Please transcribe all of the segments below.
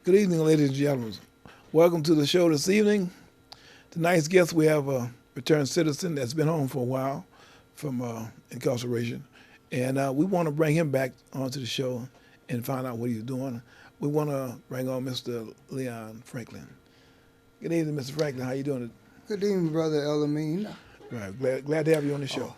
Good evening, ladies and gentlemen. Welcome to the show this evening. Tonight's guest, we have a returned citizen that's been home for a while from incarceration. And we want to bring him back onto the show and find out what he's doing. We want to bring on Mr. Leon Franklin. Good evening, Mr. Franklin. How you doing? Good evening, Brother Elamine. Right. Glad to have you on the show.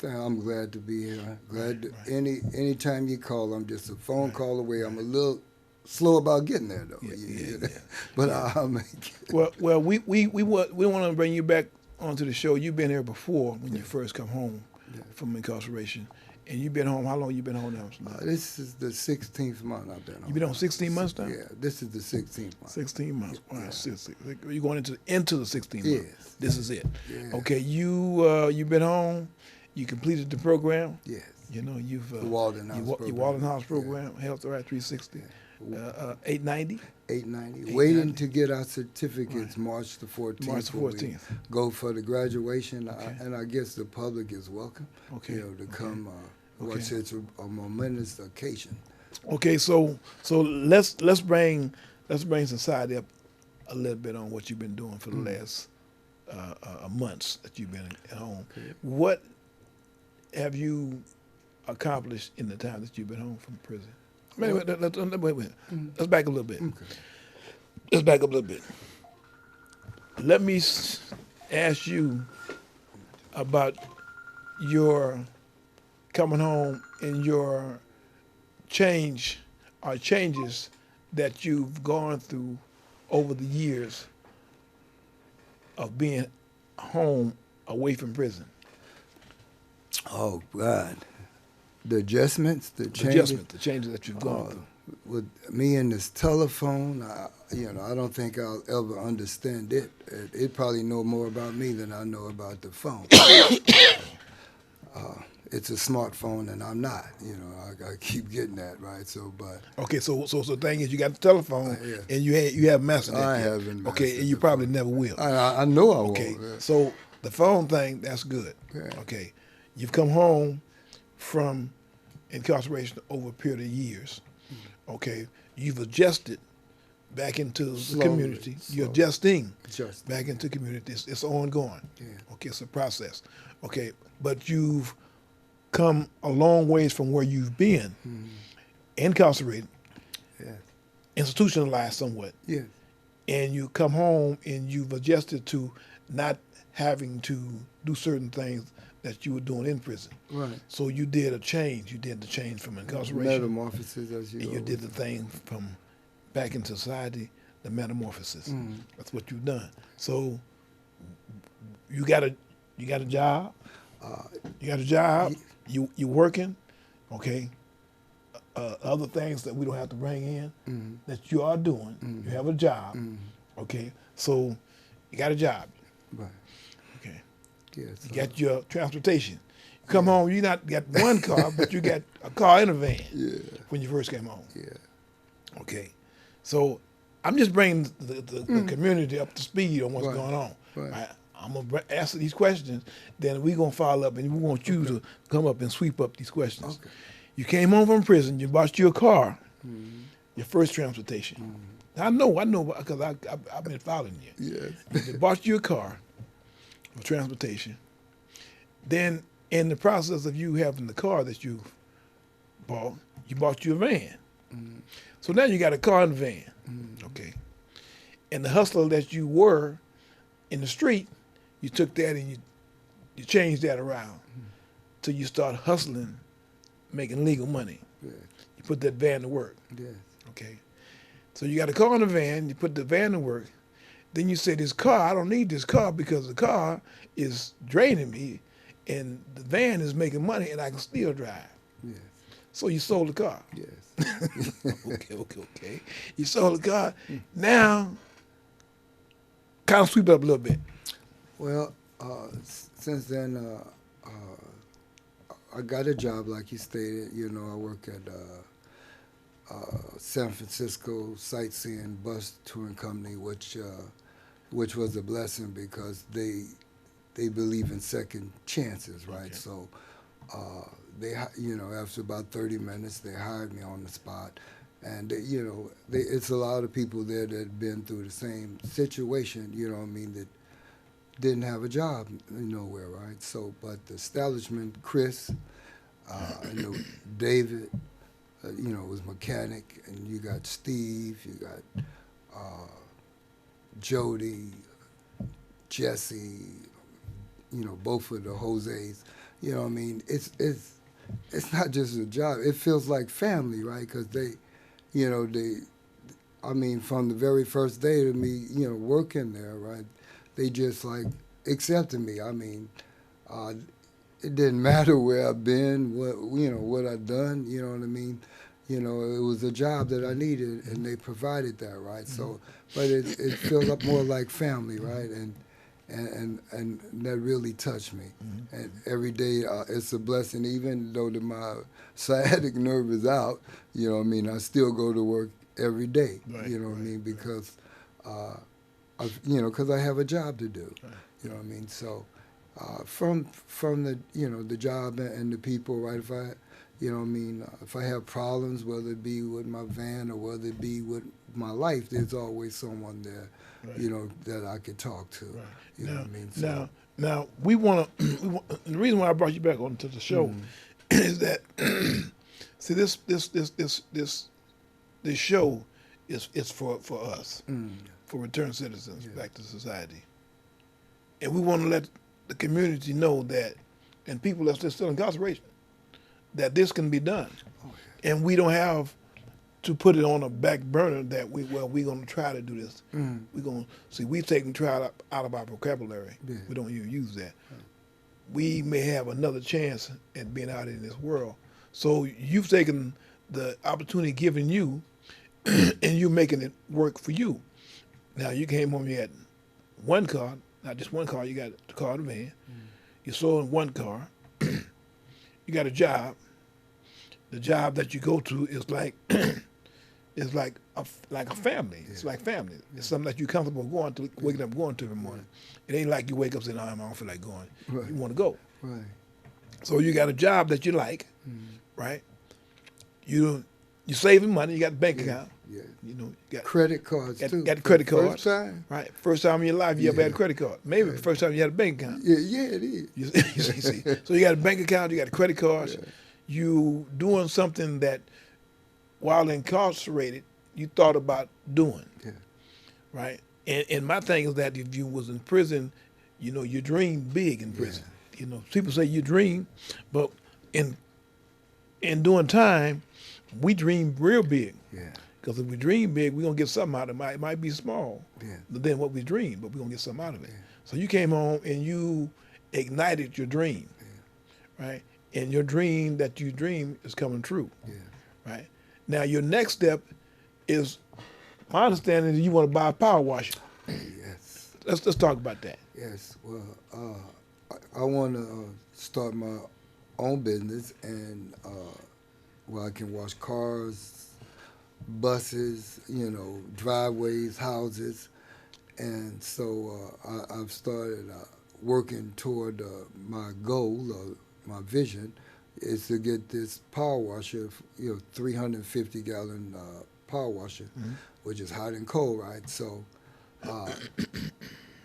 I'm glad to be here. Right. Anytime you call, I'm just a phone Right. call away. I'm a little slow about getting there though. Yeah. But Yeah. I'll make it. Well, we want to bring you back onto the show. You've been here before when you first come home from incarceration, and you've been home. How long you been home now? This is the 16th month I've been home. You been on 16 months now? Yeah, this is the 16th month. 16 months. Wow, you're going into the 16 months. Yes. This is it. Yeah. Okay, you've been home. You completed the program. Yes. You know you've The Walden House your program. Walden House program, Health Right 360, 890. 890. Waiting to get our certificates Right. March the 14th. March the when we 14th. Go for the graduation, Okay. and I guess the public is welcome. Okay. To come Okay. watch such a momentous occasion. Okay, so let's bring society up a little bit on what you've been doing for the last months that you've been at home. Okay. What have you accomplished in the time that you've been home from prison? Wait. Let's back a little bit. Okay. Let's back up a little bit. Let me ask you about your coming home and your changes that you've gone through over the years of being home away from prison. Oh God, the adjustments, the changes. The changes that you've gone through. With me and this telephone, I don't think I'll ever understand it. It probably know more about me than I know about the phone. It's a smartphone, and I'm not. I keep getting that right. So, but Okay, so the thing is, you got the telephone, Yeah. and you haven't mastered that I yet. haven't Okay, mastered and you the probably never will. I know I won't. Okay, Yeah. so the phone thing, that's good. Yeah. Okay, you've come home from incarceration over a period of years. Okay, you've adjusted back into the Slowly, community. You're slowly. adjusting Adjusting. back into community. It's ongoing. Yeah. Okay, it's a process. Okay, but you've come a long ways from where you've been, incarcerated, Yeah. institutionalized somewhat, Yeah. and you come home and you've adjusted to not having to do certain things that you were doing in prison. Right. So you did a change. You did the change from incarceration, Metamorphosis, as you and you always did the thing from back into society, the metamorphosis. That's what you've done. So you got a job. You got a job. You working. Okay. Other things that we don't have to bring in that you are doing. You have a job. Okay. So you got a job. Right. Okay. Yes. You got your transportation. You come home, you not got one car, but you got a car and a van when you first came home. Yeah. Okay. So I'm just bringing the community up to speed on what's Right. going on. Right. I'm going to answer these questions, then we're going to follow up, and we want you to come up and sweep up these questions. Okay. You came home from prison, you bought you a car, your first transportation. I know, because I've been following you. Yes. You bought you a car for transportation. Then, in the process of you having the car that you bought you a van. So now you got a car and a van. Okay. And the hustler that you were in the street, you took that and you changed that around till you start hustling, making legal money. Yes. You put that van to work. Yes. Okay. So you got a car and a van, you put the van to work. Then you say, this car, I don't need this car because the car is draining me and the van is making money and I can still drive. Yes. So you sold the car. Yes. Okay. You sold the car. Now, kind of sweep it up a little bit. Well, since then, I got a job, like you stated. I work at San Francisco Sightseeing Bus Touring Company, which was a blessing because they believe in second chances, right? Okay. So they after about 30 minutes, they hired me on the spot, And it's a lot of people there that have been through the same situation. You know what I mean? That didn't have a job nowhere, right? So, but the establishment, Chris, I know David, was mechanic, and you got Steve, you got Jody, Jesse, both of the Jose's. You know what I mean? It's not just a job. It feels like family, right? Because I mean, from the very first day of me, working there, right? They just like accepted me. I mean, it didn't matter where I've been, what I've done. You know what I mean? It was a job that I needed, and they provided that, right? So, but it feels up more like family, right? And that really touched me. And every day it's a blessing, even though my sciatic nerve is out. You know what I mean? I still go to work every day. Right, You know what I right, mean? Because because I have a job to do. Right. You know what I mean? So from the the job and the people, right? If I if I have problems, whether it be with my van or whether it be with my life, there's always someone there, Right. that I could talk to. Right. You know Now, what I mean? So, now we want to. The reason why I brought you back onto the show is that see this show is for us, for returned citizens back to society, and we want to let the community know that, and people that's still incarceration, that this can be done, and we don't have to put it on a back burner that we're going to try to do this. We're going to see. We've taken try out of our vocabulary. Yeah. We don't even use that. We may have another chance at being out in this world. So you've taken the opportunity given you, and you're making it work for you. Now you came home, you had one car, not just one car. You got the car, the van. You sold one car. You got a job. The job that you go to is like it's like a family. It's like family. It's something that you're comfortable waking up going to every morning. It ain't like you wake up saying, "Oh, I don't feel like going." Right. You want to go. right. So you got a job that you like, right? You saving money. You got a bank account. Yeah. You got Credit cards too. got For credit the cards. First time. right. First time in your life you ever had a Yeah. credit card. Maybe the first time you had a bank account. Yeah, it is. You see. So you got a bank account. You got credit cards. Yeah. You doing something that, while incarcerated, you thought about doing. Yeah. Right. And my thing is that if you was in prison, you dream big in prison. People say you dream, but in doing time, we dream real big. Yeah. Because if we dream big, we're going to get something out of it. It might be small Yeah. than what we dream, but we're going to get something out of it. Yeah. So you came home and you ignited your dream, right? And your dream that you dream is coming true, Yeah. right? Now your next step is, my understanding is you want to buy a power washer. Yes. Let's talk about that. Yes. Well, I want to start my own business, and where I can wash cars, buses, driveways, houses, and so I've started working toward my goal, my vision, is to get this power washer, 350-gallon power washer, which is hot and cold, right? So,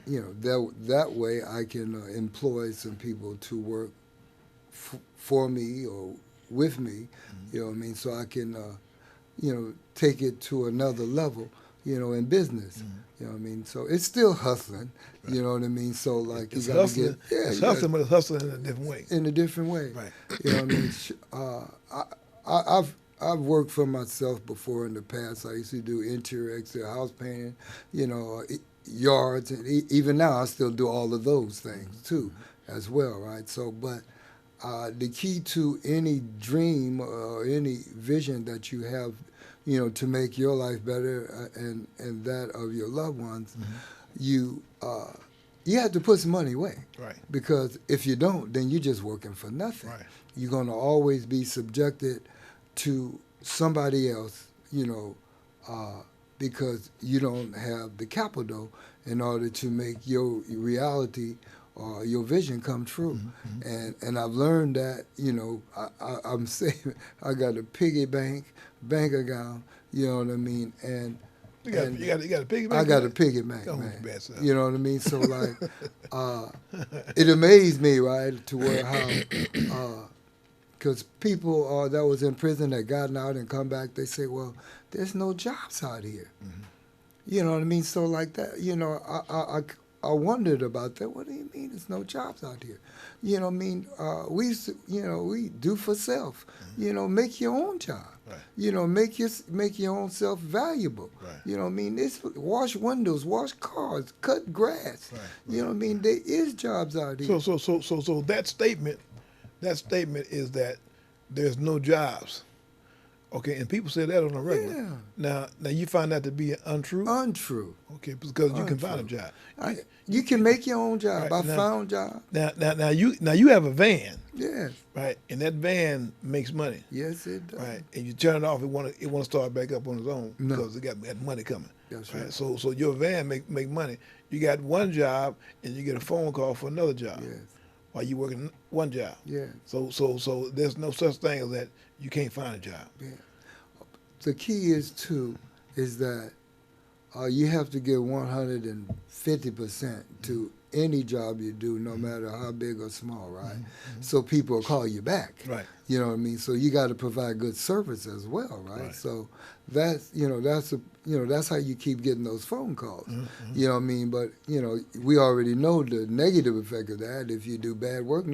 that way I can employ some people to work for me or with me, you know what I mean? So I can, take it to another level, in business, you know what I mean? So it's still hustling, you know what I mean? So like It's you got to hustling. get, It's hustling, but it's hustling in a different way. in a different way, Right. you know what I mean? I've worked for myself before in the past. I used to do interior, exterior house painting, yards, and even now I still do all of those things too, as well, right? So, but the key to any dream or any vision that you have, to make your life better and that of your loved ones, you have to put some money away. Right. Because if you don't, then you're just working for nothing. Right. You're going to always be subjected to somebody else, because you don't have the capital in order to make your reality or your vision come true. And I've learned that, I'm saving. I got a piggy bank account, You know what I mean? And You got a piggyback. I got a piggyback, Come on, man. bad self. You know what I mean? So like, it amazed me, right, to where how, because people that was in prison that gotten out and come back, they say, well, there's no jobs out here. Mm-hmm. You know what I mean? So like that, you know, I wondered about that. What do you mean there's no jobs out here? You know what I mean? We used to, you know, we do for self. Mm-hmm. You know, make your own job. Right. You know, make your own self valuable. Right. You know what I mean? It's wash windows, wash cars, cut grass. Right. You know what I mean? There is jobs out here. So that statement is that there's no jobs. Okay, and people say that on a regular. Yeah. Now you find that to be untrue. Untrue. Okay, because you can find a Untrue. job. You can make your own job. Right, I found job. Now you have a van, Yes. right? And that van makes money, Yes, it does. right? And you turn it off, it want to start back up on its own No. because it got money coming. That's Right. right. So your van make money. You got one job and you get a phone call for another job Yes. while you working one job. Yes. So there's no such thing as that you can't find a job. Yeah. The key is that you have to give 150% to any job you do, no matter how big or small, right? Mm-hmm. So people will call you back. Right. You know what I mean? So you got to provide good service as well, right? Right. So that's that's how you keep getting those phone calls. Mm-hmm. You know what I mean? But we already know the negative effect of that. If you do bad work, they're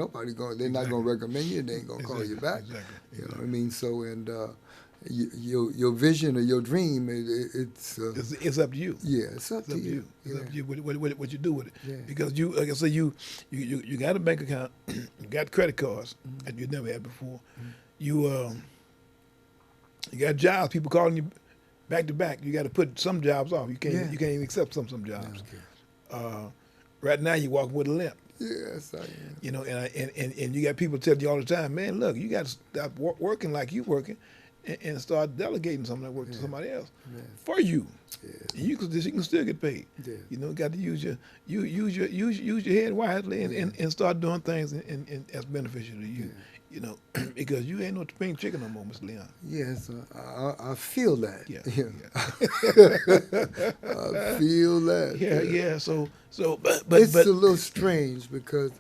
not going to recommend you. They ain't going to call you back. Exactly. You know what I mean? So your vision or your dream, it's up to you. yeah, it's up It's to up to you. you. It's Yeah. up to you what you do with it. Yeah. Because you, like I say, you got a bank account, you got credit cards Mm-hmm. that you never had before. You got jobs, people calling you back to back. You got to put some jobs off. You can't Yeah. even accept some jobs. Okay. Right now you walking with a limp. Yes, I am. You know, and you got people telling you all the time, man, look, you got to stop working like you working, and start delegating some of that work to somebody else Yeah. for you. Yeah. And you can still get paid. Yeah. You know, got to use your head wisely and start doing things and that's beneficial to you. You know, because you ain't no spring chicken no more, Mr. Leon. Yes, I feel that. Yeah. I feel that. Yeah. So, but It's a little strange because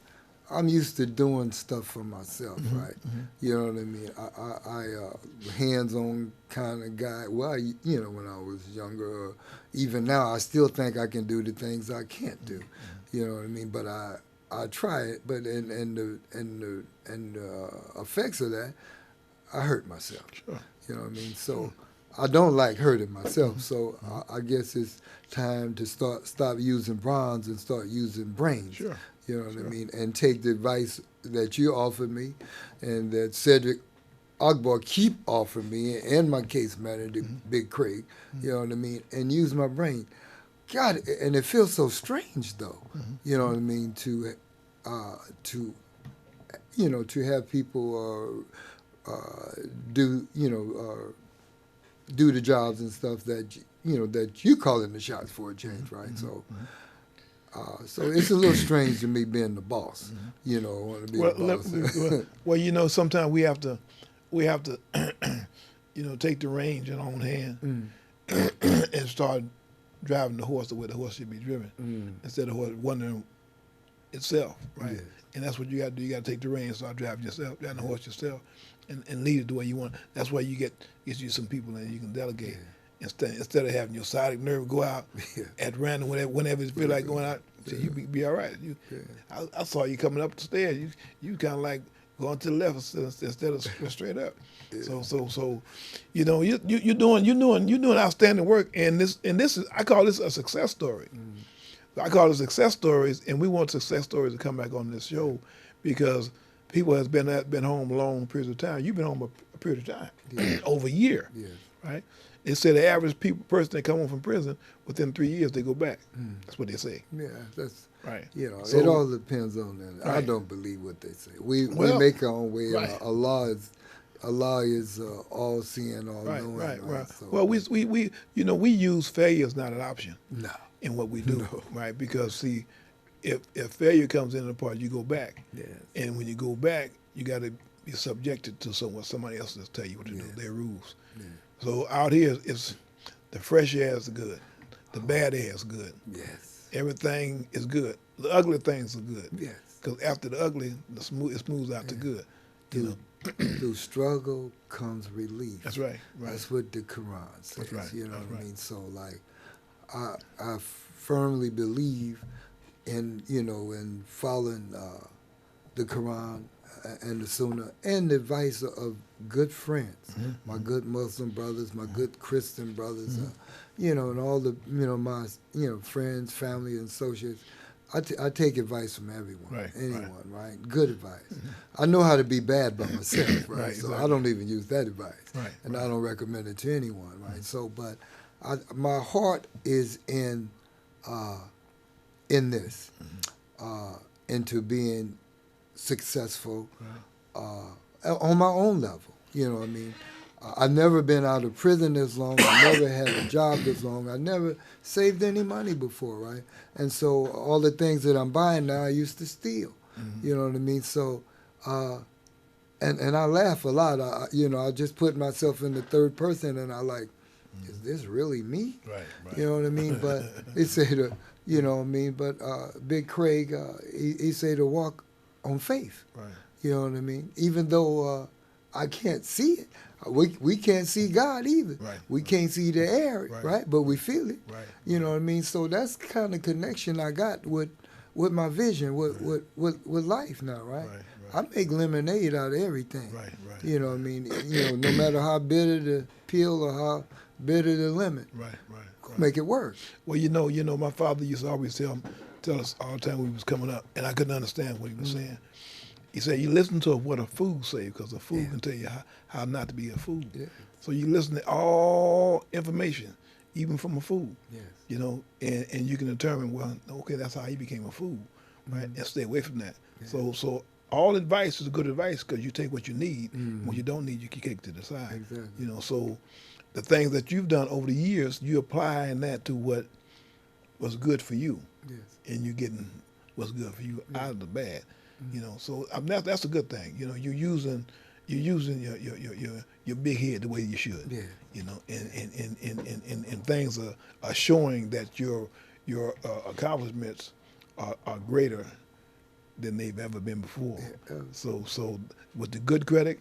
I'm used to doing stuff for myself, right? You know what I mean? I hands-on kind of guy. Well, when I was younger, even now, I still think I can do the things I can't do. You know what I mean? But I try it. But and the effects of that, I hurt myself. Sure. You know what I mean? So I don't like hurting myself. So I guess it's time to stop using bronze and start using brains. Sure. You know what I mean? And take the advice that you offered me and that Cedric Akbar keep offering me and my case manager, Big Craig, you know what I mean? And use my brain. God, and it feels so strange though, you know what I mean, to have people do the jobs and stuff that you calling the shots for a change, right? So it's a little strange to me being the boss. Want to be the boss. Well, sometimes we have to, take the reins in our own hand and start driving the horse the way the horse should be driven, instead of horse wandering itself, right? Yes. And that's what you got to do. You got to take the reins, start driving the horse yourself, and lead it the way you want. That's why you get you some people that you can delegate. Yeah. Instead of having your sciatic nerve go out Yeah. at random whenever you feel like going out, so you be all right. I saw you coming up the stairs. You kind of like going to the left instead of straight up. Yeah. So, you're doing outstanding work, and this is, I call this a success story. I call it success stories, and we want success stories to come back on this show because people has been home long periods of time. You've been home a period of time, over a year, Yes. right? They say the average person that come home from prison, within 3 years they go back. That's what they say. Yeah, that's Right. it all depends on that. I Right. don't believe what they say. We Well, make our own way. right. Allah is all seeing, all knowing. Right. So, Well, we use failure as not an option no. in what we do, right? Because see, if failure comes into the part, you go back, Yes. and when you go back, you got to be subjected to somebody else will tell you what to do, Yes. their rules. Yeah. So out here, it's the fresh air is good, the bad air is good. Yes. Everything is good. The ugly things are good. Yes. Because after the ugly, it smooths out the good. You know. Through struggle comes relief. That's right. Right. That's what the Quran says. That's right. You know That's what I right. mean? So like, I firmly believe in in following the Quran and the Sunnah and the advice of good friends, my good Muslim brothers, my good Christian brothers, and all the my friends, family, and associates. I take advice from everyone, Right, anyone, right? Good advice. I know how to be bad by myself, right? Right, So exactly. I don't even use that advice, Right, and right. I don't recommend it to anyone, right? So, but my heart is in this, into being successful on my own level. You know what I mean? I've never been out of prison this long. I never had a job this long. I never saved any money before, right? And so all the things that I'm buying now, I used to steal. You know what I mean? So, and I laugh a lot. I just put myself in the third person, and I like, is this really me? Right. Right. You know what I mean? But they say you know what I mean? But Big Craig, he say to walk on faith. Right. You know what I mean? Even though I can't see it. We can't see God either. Right. We can't see the air, Right. right? But we feel it. Right. You know what I mean? So that's the kind of connection I got with my vision, with life now, right? Right. I make lemonade out of everything. Right. Right. You know what I mean? No matter how bitter the peel or how bitter the lemon, Right. Right. make it work. Well, my father used to always tell us all the time when he was coming up, and I couldn't understand what he was saying. He said, you listen to what a fool say, because a fool can tell you how not to be a fool. Yeah. So you listen to all information, even from a fool, Yes. and you can determine, well, okay, that's how he became a fool, right? And stay away from that. Yeah. So all advice is good advice, because you take what you need. Mhm. What you don't need, you can kick to the side. Exactly. So the things that you've done over the years, you applying that to what was good for you, Yes. and you're getting what's good for you out of the bad. So that's a good thing. You're using your big head the way you should. Yeah. And things are showing that your accomplishments are greater than they've ever been before. Yeah. So with the good credit,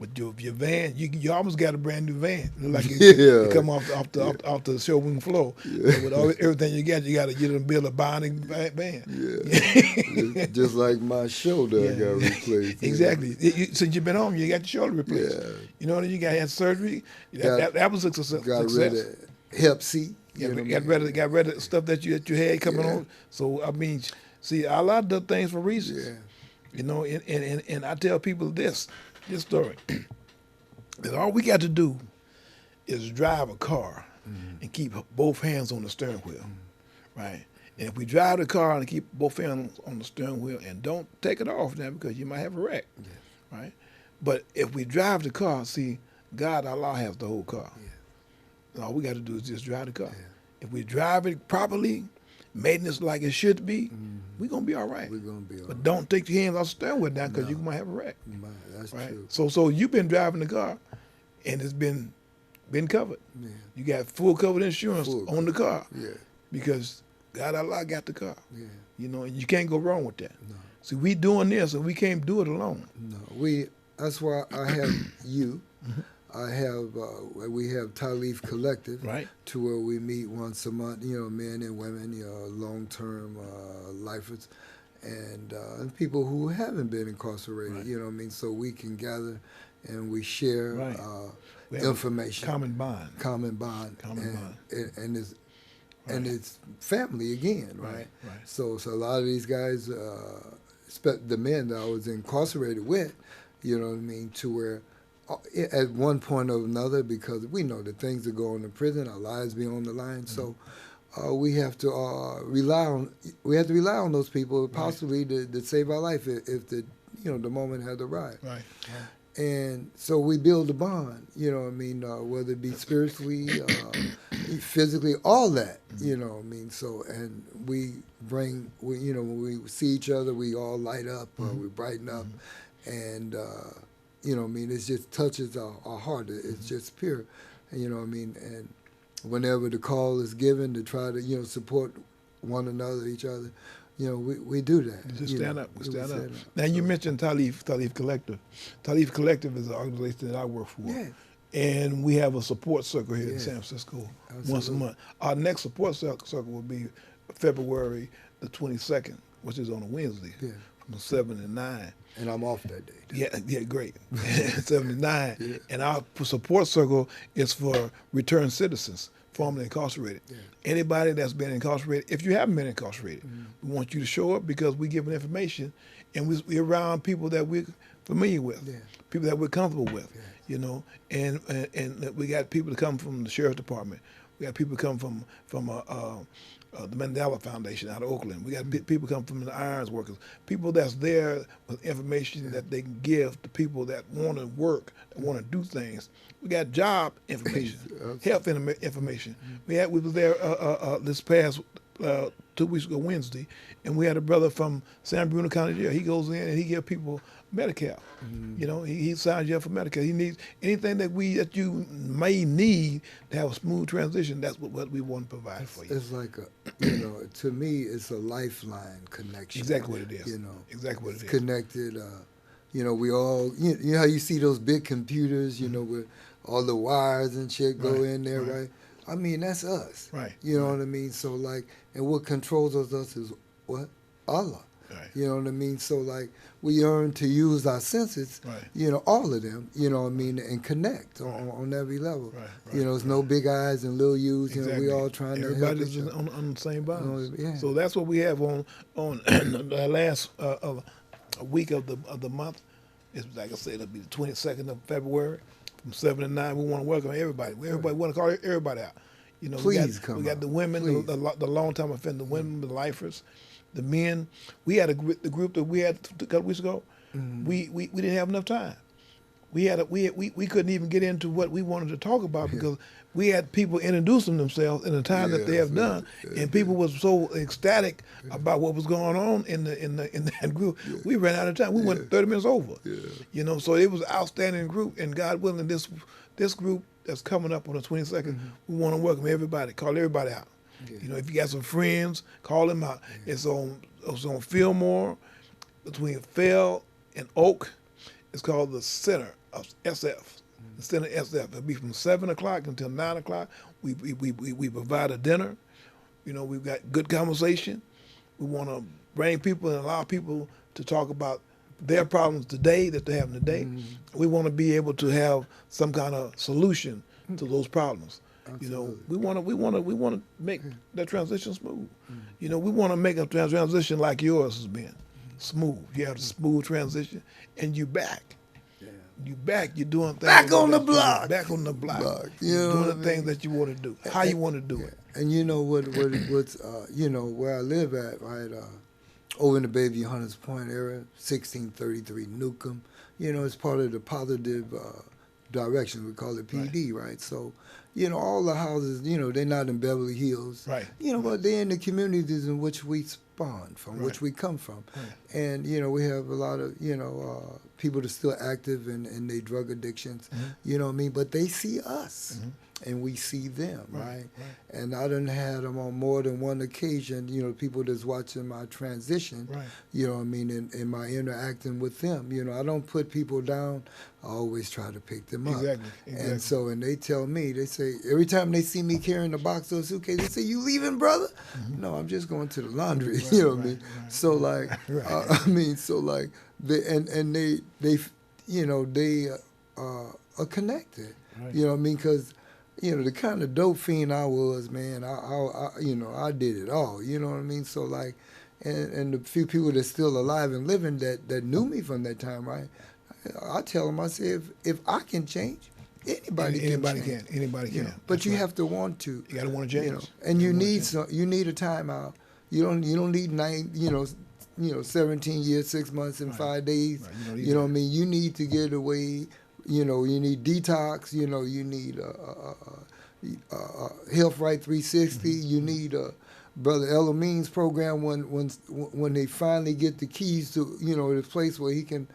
with your van, you almost got a brand new van. Look like Yeah. you come off the showroom floor. And with everything you got to build a bionic van. Yeah. Just like my shoulder I got replaced. Exactly. Since you've been home, you got your shoulder replaced. Yeah. You had surgery. That was a success. Got rid of hip seat. Got rid of stuff that you had coming on. So I mean, see, a lot of the things for reasons. Yeah. And I tell people this story. That all we got to do is drive a car and keep both hands on the steering wheel, right? And if we drive the car and keep both hands on the steering wheel and don't take it off now, because you might have a wreck, right? But if we drive the car, see, God, Allah has the whole car. All we got to do is just drive the car. If we drive it properly, maintenance like it should be, we're going to be all right. We're going to be all But right. don't take your hands off the steering wheel now, because No. you might have a wreck. That's Right. true. So you've been driving the car, and it's been covered. Yeah. You got full covered insurance Full on the car, Yeah. because God Allah got the car. Yeah. And you can't go wrong with that. No. See, we doing this, and we can't do it alone. No. That's why I have you. I have we have Talif Collective, Right. to where we meet once a month. Men and women, long-term lifers, and people who haven't been incarcerated. Right. You know what I mean? So we can gather and we share Right. We have a information, common bond. common bond, Common bond. and it's Right. and it's family again, right? Right. So a lot of these guys, the men that I was incarcerated with, you know what I mean, to where at one point or another, because we know the things that go on in prison, our lives be on the line. So we have to rely on those people possibly to save our life if the moment had arrived. Right. And so we build a bond, whether it be spiritually, physically, all that, So, and when we see each other, we all light up, we brighten up, and, it just touches our heart. It's just pure. You know what I mean? And whenever the call is given to try to, support one another, each other, we do that. Just stand up. We stand up. stand up. Now, you So, mentioned Talif Collective. Talif Collective is an organization that I work for. yeah, And we have a support circle here in Yes. San Francisco once a Absolutely. month. Our next support circle will be February the 22nd, which is on a Wednesday, yeah. from 7 to 9. And I'm off that day. Yeah, great. 7 to 9. Yeah. And our support circle is for returned citizens, formerly incarcerated. Yeah. Anybody that's been incarcerated, if you haven't been incarcerated, Mm-hmm. we want you to show up because we're giving information and we're around people that we're familiar with, Yeah. people that we're comfortable with, Yeah. and we got people that come from the sheriff's department. We got people come from the Mandela Foundation out of Oakland. We got people come from the irons workers. People that's there with information that they can give to people that want to work, that want to do things. We got job information, health information. We was there this past 2 weeks ago Wednesday, and we had a brother from San Bruno County Jail. He goes in and he gives people Medicare. He signs you up for Medicare. He needs anything that you may need to have a smooth transition. That's what we want to provide for you. It's like to me, it's a lifeline connection. Exactly what it is. Exactly what it's it is. connected. We all, you know how you see those big computers, where all the wires and shit go Right, in there, right. right? I mean, that's us. Right, You know what I mean? So, and what controls us is what? Allah. Right. You know what I mean? So, we learn to use our senses, Right. All of them, and connect on every level. Right, It's no big eyes and little U's. Exactly. We all trying to help Everybody's each other. on the same bonds. Yeah. So that's what we have on the last week of the month. It's like I said, it'll be the 22nd of February from 7 to 9. We want to welcome everybody. Everybody want to call everybody out. Please come we got out. the women, Please. the long-time offender women, the lifers, the men. We had the group that we had a couple weeks ago. Mm-hmm. We didn't have enough time. We couldn't even get into what we wanted to talk about because we had people introducing themselves in the time that they have done, and people was so ecstatic about what was going on in that group. We ran out of time. We went 30 minutes over. So it was an outstanding group, and God willing, this group that's coming up on the 22nd, we want to welcome everybody. Call everybody out. If you got some friends, call them out. It's on Fillmore, between Fell and Oak. It's called the Center of SF. The Center SF. It'll be from 7 o'clock until 9 o'clock. We provide a dinner. We've got good conversation. We want to bring people and allow people to talk about their problems today that they're having today. We want to be able to have some kind of solution to those problems. Absolutely. We want to make that transition smooth. We want to make a transition like yours has been smooth. You have a smooth transition, and you back. Yeah. You back. You're doing things. Back on the that you- block. Back on the block. You know doing what the I mean? things that you want to do. How you want to do it. And you know what's where I live at, right? Over in the Bayview Hunters Point area, 1633 Newcomb. It's part of the positive direction. We call it PD, right? So, all the houses, they're not in Beverly Hills. Right. But they're in the communities in which we spawn from, Right. which we come from. Right. And, we have a lot of, people that are still active in their drug addictions, you know what I mean? But they see us. And we see them, right? And I done had them on more than one occasion, people that's watching my transition, Right. you know what I mean, in my interacting with them. I don't put people down. I always try to pick them up. Exactly. And so, and they tell me, they say, every time they see me carrying a box or a suitcase, they say, "You leaving, brother?" No, I'm just going to the laundry, Right, you know what I right, mean? right. So like, they are connected, Right. you know what I mean? Because, the kind of dope fiend I was, man, I did it all, you know what I mean? So like, and the few people that's still alive and living that knew me from that time, right? I tell them, I say, if I can change, anybody can change. Anybody can. But That's you right. have to want to. You got to want to change. And you gotta wanna need change. you need a timeout. You don't need 17 years, 6 months, and Right. 5 days. Right. You don't need You know what I that. mean? You need to get away. You need detox. You need Health Right 360. You need Brother Elamines program when they finally get the keys to the place where he can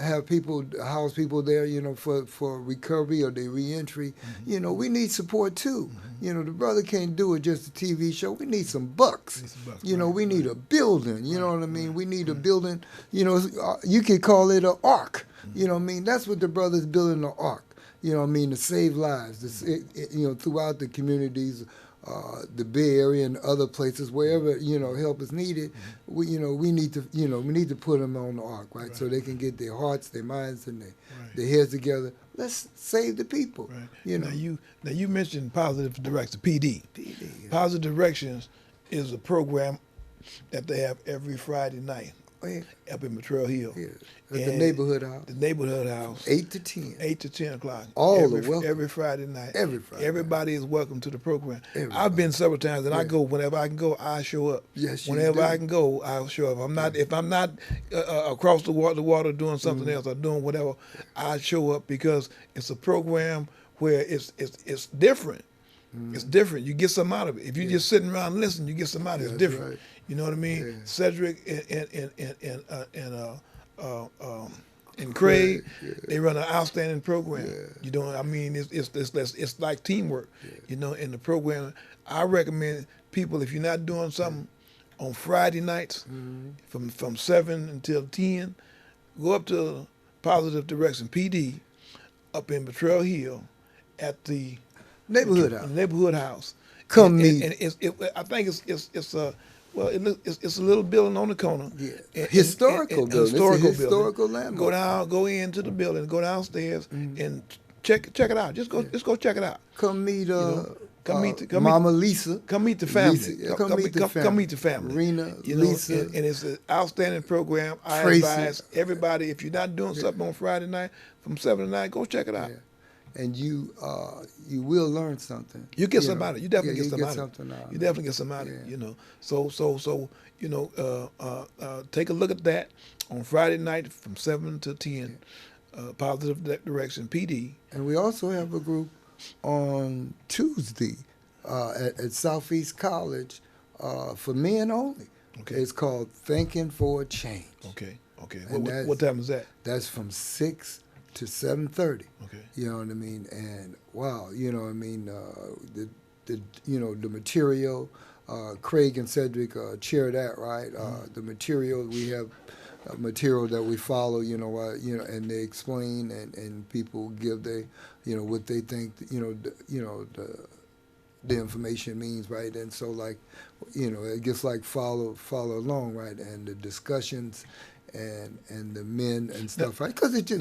have people house people there for recovery or their reentry. We need support too. The brother can't do it just a TV show. We need some bucks. Need some bucks, We need a building. You know what I mean? We need a right. building. You could call it an ark. You know what I mean? That's what the brother's building, an ark. To save lives. Throughout the communities. The Bay Area and other places, wherever help is needed, we need to put them on the ark, right? So they can get their hearts, their minds, and their heads together. Let's save the people. Right. Now you mentioned Positive Directions, PD. PD. Positive Directions is a program that they have every Friday night up in Betrayal Hill. Yeah. At the neighborhood house. The neighborhood house. 8 to 10. 8 to 10 o'clock. Every Friday night. Every Friday. Everybody is welcome to the program. Everybody. I've been several times, and I go whenever I can go. I show up. Yes, you whenever do. I can go, I'll show up. If I'm not across the water doing something else or doing whatever, I show up because it's a program where it's different. It's different. You get something out of it. If you're just sitting around and listening, you get something out of it. It's different. Right. You know what I mean? Yeah. Cedric and Craig, they run an outstanding program. It's like teamwork. In the program, I recommend people, if you're not doing something on Friday nights from 7 until 10, go up to Positive Direction PD up in Betrayal Hill at the neighborhood house. Come meet. And I think it's a little building on the corner. Yeah. Historical building. Historical It's a historical landmark. Go into the building, go downstairs and check it out. Just go check it out. Come meet Mama Lisa. Come meet the family. Lisa. Come meet the family. Rena, Lisa. And it's an outstanding program. I Tracy. advise everybody, if you're not doing something on Friday night from 7 to 9, go check it out. Yeah. And you will learn something. You get something out of it. You definitely get something out of something it. out You of definitely get something out of it. So take a look at that on Friday night from 7 to 10. Positive Direction PD. And we also have a group on Tuesday at Southeast College for men only. Okay. It's called Thinking for a Change. Okay. And What time is that? That's from 6 to 7:30. Okay. You know what I mean? And wow, the material, Craig and Cedric chair that, right? The material, we have material that we follow, and they explain and people give what they think, the information means, right? And so it gets like follow along, right? And the discussions and the men and stuff, right? Because it just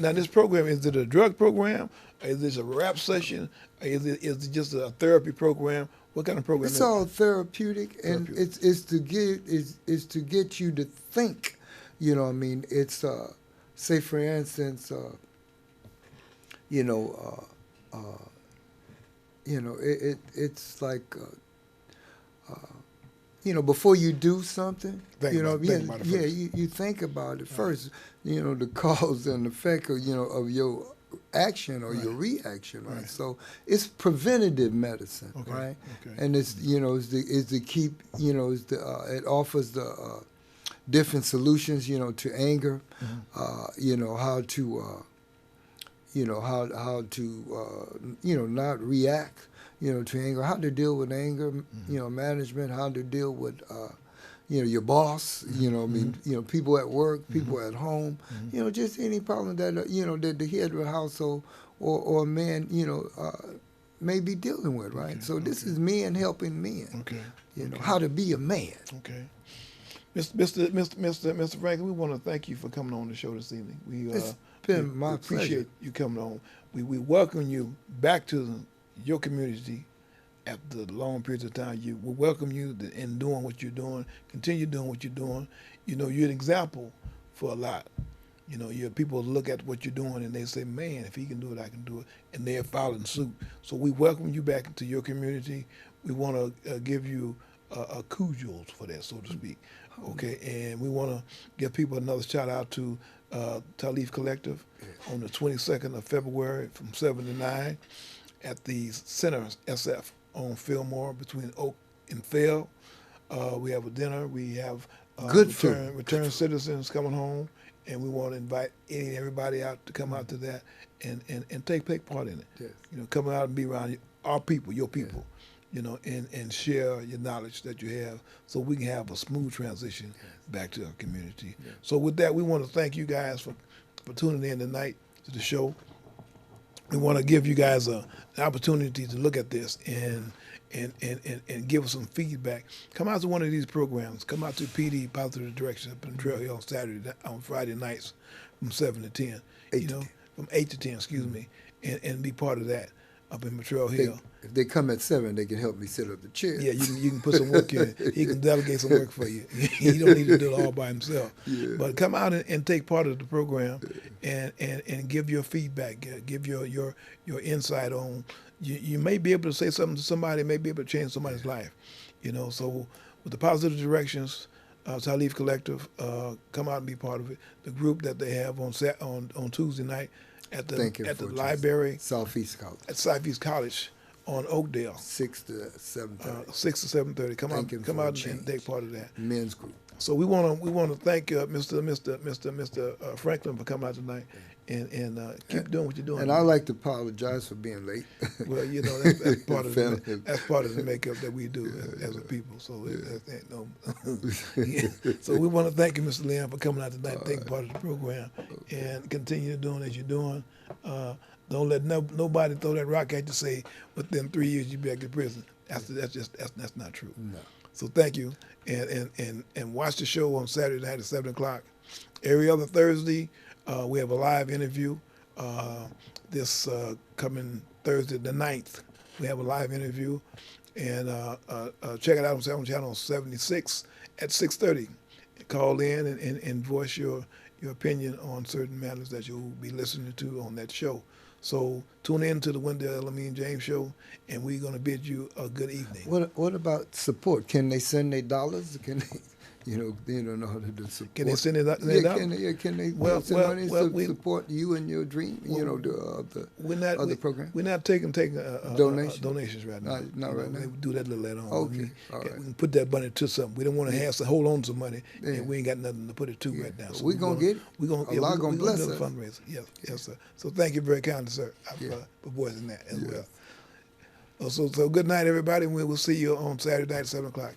now this program, is it a drug program? Is this a rap session? Is it just a therapy program? What kind of program? It's all therapeutic, and it's to get you to think. You know what I mean? It's say for instance, it's like. Before you do something, you think about it first. The cause and effect of your action or your reaction, right? So it's preventative medicine, right? Okay. And it's is to keep it offers the different solutions to anger, how to not react. To anger, how to deal with anger, management, how to deal with, your boss, people at work, people at home, just any problem that, that the head of the household or a man, may be dealing with, right? So this is men helping men, how to be a man. Okay. Mr. Franklin, we want to thank you for coming on the show this evening. It's been my pleasure. Appreciate you coming on. We welcome you back to your community after long periods of time. We welcome you in doing what you're doing. Continue doing what you're doing. You're an example for a lot. Your people look at what you're doing and they say, man, if he can do it, I can do it. And they're following suit. So we welcome you back into your community. We want to give you a kudos for that, so to speak. Okay, and we want to give people another shout out to Talif Collective on the 22nd of February from 7 to 9. At the Center SF on Fillmore between Oak in Phil. We have a dinner. We have Good food. return citizens coming home, and we want to invite everybody out to come out to that and take part in it. Yes. You know, come out and be around our people, your people. You know, and share your knowledge that you have, so we can have a smooth transition back to our community. Yes. So with that, we want to thank you guys for tuning in tonight to the show. We want to give you guys an opportunity to look at this and give us some feedback. Come out to one of these programs. Come out to PD Positive Direction up in Trail Hill on Friday nights from 7 to 10. 8 to 10. From 8 to 10, excuse me, and be part of that up in Trail Hill. If they come at 7, they can help me set up the chair. Yeah, you can put some work in. He can delegate some work for you. He don't need to do it all by himself. Yeah. But come out and take part of the program and give your feedback, give your insight on. You may be able to say something to somebody, may be able to change somebody's life. You know, so with the Positive Directions, Talif Collective, come out and be part of it. The group that they have on Tuesday night at the library Southeast College. At Southeast College on Oakdale. 6 to 7:30. 6 to 7:30. Come out and take part of that. Men's group. So we want to thank Mr. Franklin for coming out tonight and keep doing what you're doing. And I'd like to apologize for being late. Well, you know that's part of the makeup that we do as a people. So so we want to thank you, Mr. Leon, for coming out tonight, taking part of the program, and continue doing as you're doing. Don't let nobody throw that rock at you. Say within 3 years you'll be back to prison. That's not true. No. So thank you, and watch the show on Saturday night at 7 o'clock. Every other Thursday, we have a live interview. This coming Thursday the 9th, we have a live interview, and check it out on Sound Channel 76 at 6:30. Call in and voice your opinion on certain matters that you'll be listening to on that show. So tune in to the Wendell Elamine James Show, and we're going to bid you a good evening. What about support? Can they send their dollars? Can they, they don't know how to do support. Can they send it? Can they send money to support you and your dream? The program. We're not taking donations right now. Not right now. We do that a little later on. Okay, all we right. can put that money to something. We don't want to hold on to money, and we ain't got nothing to put it to right now. So we're gonna get it. We're gonna Allah gonna bless do a us. fundraiser. Yes, sir. So thank you very kindly, sir, for voicing that as well. So good night, everybody. And we will see you on Saturday night at 7 o'clock.